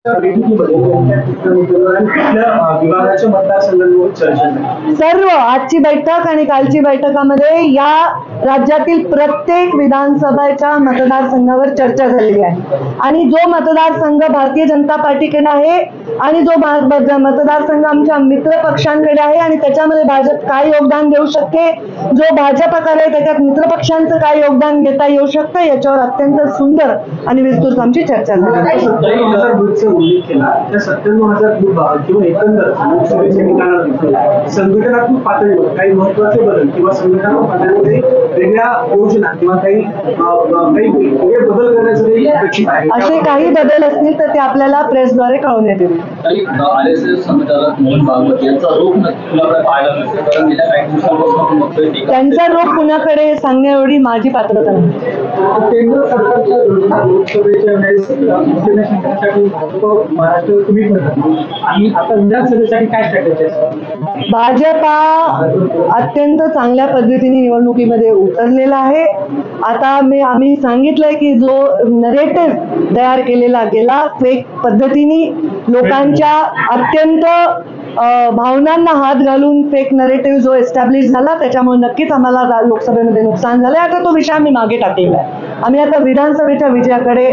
सर्व आजची बैठक आणि कालची बैठकामध्ये या राज्यातील प्रत्येक विधानसभेच्या मतदारसंघावर चर्चा झालेली आहे आणि जो मतदारसंघ भारतीय जनता पार्टीकडे आहे आणि जो मतदारसंघ आमच्या मित्र पक्षांकडे आहे आणि त्याच्यामध्ये भाजप काय योगदान देऊ शकते, जो भाजपकडे त्याच्यात मित्र पक्षांचं काय योगदान घेता येऊ शकतं, याच्यावर अत्यंत सुंदर आणि विस्तृत आमची चर्चा झाली. 97,000 केला त्या 97,000 किंवा एकंदर लोकसभेच्या निकालानंतर संघटनात्मक पातळीवर काही महत्वाचे बदल किंवा संघटनात्मक पातळीमध्ये वेगळ्या योजना किंवा काही वेगळे बदल करण्यासाठी अपेक्षित आहे. असे काही बदल असतील तर ते आपल्याला प्रेसद्वारे कळवण्यात येईल. त्यांचा रोख कुणाकडे सांगण्या एवढी माझी पात्रता नाही. केंद्र सरकारच्या लोकसभेच्या महाराष्ट्र तुम्ही आणि आता विधानसभेसाठी काय स्ट्रॅटेजी आहे? भाजपा अत्यंत चांगल्या पद्धतीने निवडणुकीमध्ये उतरलेला आहे. आता आम्ही सांगितलंय की जो नरेटिव्ह तयार केलेला गेला फेक पद्धतीने लोकांच्या अत्यंत भावनांना हात घालून फेक नरेटिव्ह जो एस्टॅब्लिश झाला त्याच्यामुळे नक्कीच आम्हाला लोकसभेमध्ये नुकसान झालंय. आता तो विषय आम्ही मागे टाकलेला आहे. आम्ही आता विधानसभेच्या विजयाकडे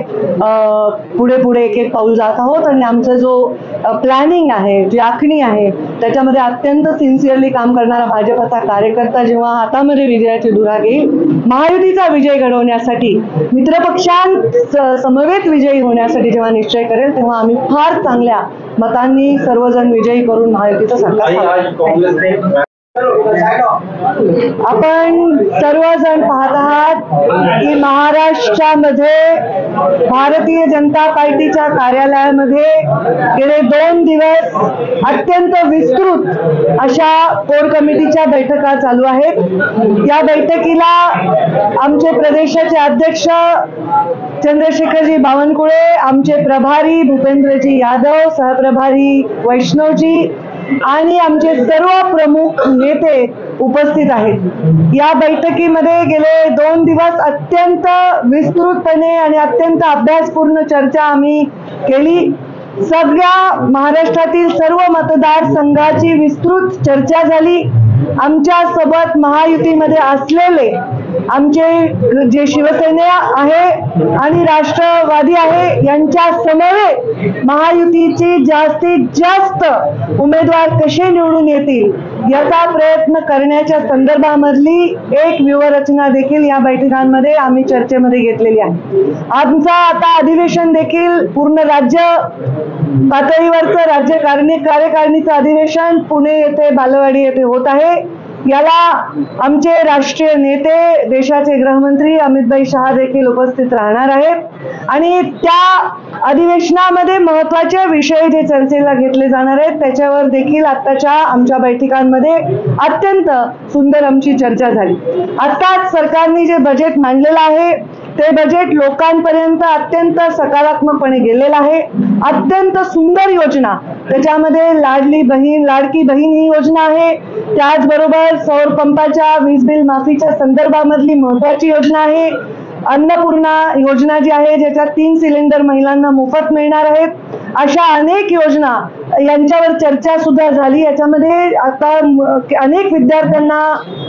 पुढे पुढे एक एक पाऊल जात आहोत आणि आमचा जो प्लॅनिंग आहे, जी आखणी आहे, त्याच्यामध्ये अत्यंत सिन्सिअरली काम करणारा भाजपचा कार्यकर्ता जेव्हा हातामध्ये विजयाची धुरा घेईल, महायुतीचा विजय घडवण्यासाठी मित्रपक्षां समवेत विजयी होण्यासाठी जेव्हा निश्चय करेल तेव्हा आम्ही फार चांगल्या मतांनी सर्वजण विजयी करून महायुतीचं सरकार. आपण सर्वजण पाहत आहात की महाराष्ट्रामध्ये भारतीय जनता पार्टीच्या कार्यालयामध्ये गेले 2 दिवस अत्यंत विस्तृत अशा कोर कमिटीच्या बैठका चालू आहेत. या बैठकीला आमचे प्रदेशाचे अध्यक्ष चंद्रशेखरजी बावनकुळे, आमचे प्रभारी भूपेंद्रजी यादव, सहप्रभारी वैष्णवजी आणि आमचे सर्व प्रमुख नेते उपस्थित आहेत. या बैठकीमध्ये गेले 2 दिवस अत्यंत विस्तृतपणे आणि अत्यंत अभ्यासपूर्ण चर्चा आम्ही केली. सगळ्या महाराष्ट्रातील सर्व मतदारसंघाची विस्तृत चर्चा झाली. आमच्या सोबत महायुतीमध्ये असलेले आमचे जे शिवसेना आहे आणि राष्ट्रवादी आहे यांच्या समवेत महायुतीची जास्तीत जास्त उमेदवार कसे निवडून येतील याचा प्रयत्न करण्याच्या संदर्भामधली एक व्यूहरचना देखील या बैठकांमध्ये आम्ही चर्चेमध्ये घेतलेली आहे. आमचा आता अधिवेशन देखील पूर्ण राज्य पातळीवरचं राज्य कार्यकारिणीचं अधिवेशन पुणे येथे बालेवाडी येथे होत आहे. याला आमचे राष्ट्रीय नेते देशाचे गृहमंत्री अमितभाई शहा देखील उपस्थित राहणार आहेत आणि त्या अधिवेशनामध्ये महत्त्वाचे विषय जे चर्चेला घेतले जाणार आहेत त्याच्यावर देखील आताच्या आमच्या बैठकांमध्ये अत्यंत सुंदर आमची चर्चा झाली. आताच सरकारने जे बजेट मांडलेलं आहे ते बजेट लोकांपर्यंत अत्यंत सकारात्मकपणे गेलेलं आहे. अत्यंत सुंदर योजना त्याच्यामध्ये लाडकी बहीण ही योजना आहे. त्याचबरोबर सौर पंपाच्या वीज बिल माफीच्या संदर्भामधली महत्वाची योजना आहे. अन्नपूर्णा योजना जी आहे ज्याच्यात 3 सिलेंडर महिलांना मोफत मिळणार आहेत. अशा अनेक योजना यांच्यावर चर्चा सुद्धा झाली. याच्यामध्ये आता अनेक विद्यार्थ्यांना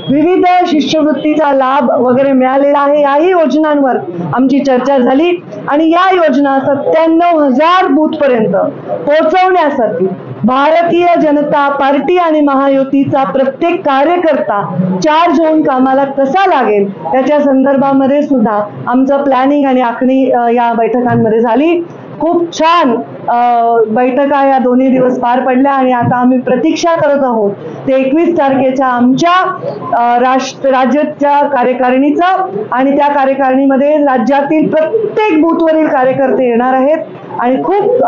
विविध शिष्यवृत्तीचा लाभ वगैरे मिळालेला आहे. याही योजनांवर आमची चर्चा झाली आणि या योजना 97,000 बूथपर्यंत पोहोचवण्यासाठी भारतीय जनता पार्टी आणि महायुतीचा प्रत्येक कार्यकर्ता चार्ज होऊन कामाला कसा लागेल त्याच्या संदर्भामध्ये सुद्धा आमचं प्लॅनिंग आणि आखणी या बैठकांमध्ये झाली. खूप छान बैठका या 2 दिवस पार पडल्या आणि आता आम्ही प्रतीक्षा करत आहोत ते 21 तारखेच्या आमच्या राज्याच्या कार्यकारिणीचं आणि त्या कार्यकारिणीमध्ये राज्यातील प्रत्येक बूथवरील कार्यकर्ते येणार आहेत आणि खूप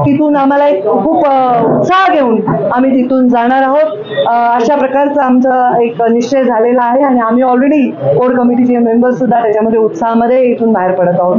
तिथून आम्हाला खूप उत्साह घेऊन आम्ही तिथून जाणार आहोत. अशा प्रकारचा आमचा एक निश्चय झालेला आहे आणि आम्ही ऑलरेडी कोर कमिटीचे मेंबर्स सुद्धा त्याच्यामध्ये उत्साहामध्ये इथून बाहेर पडत आहोत.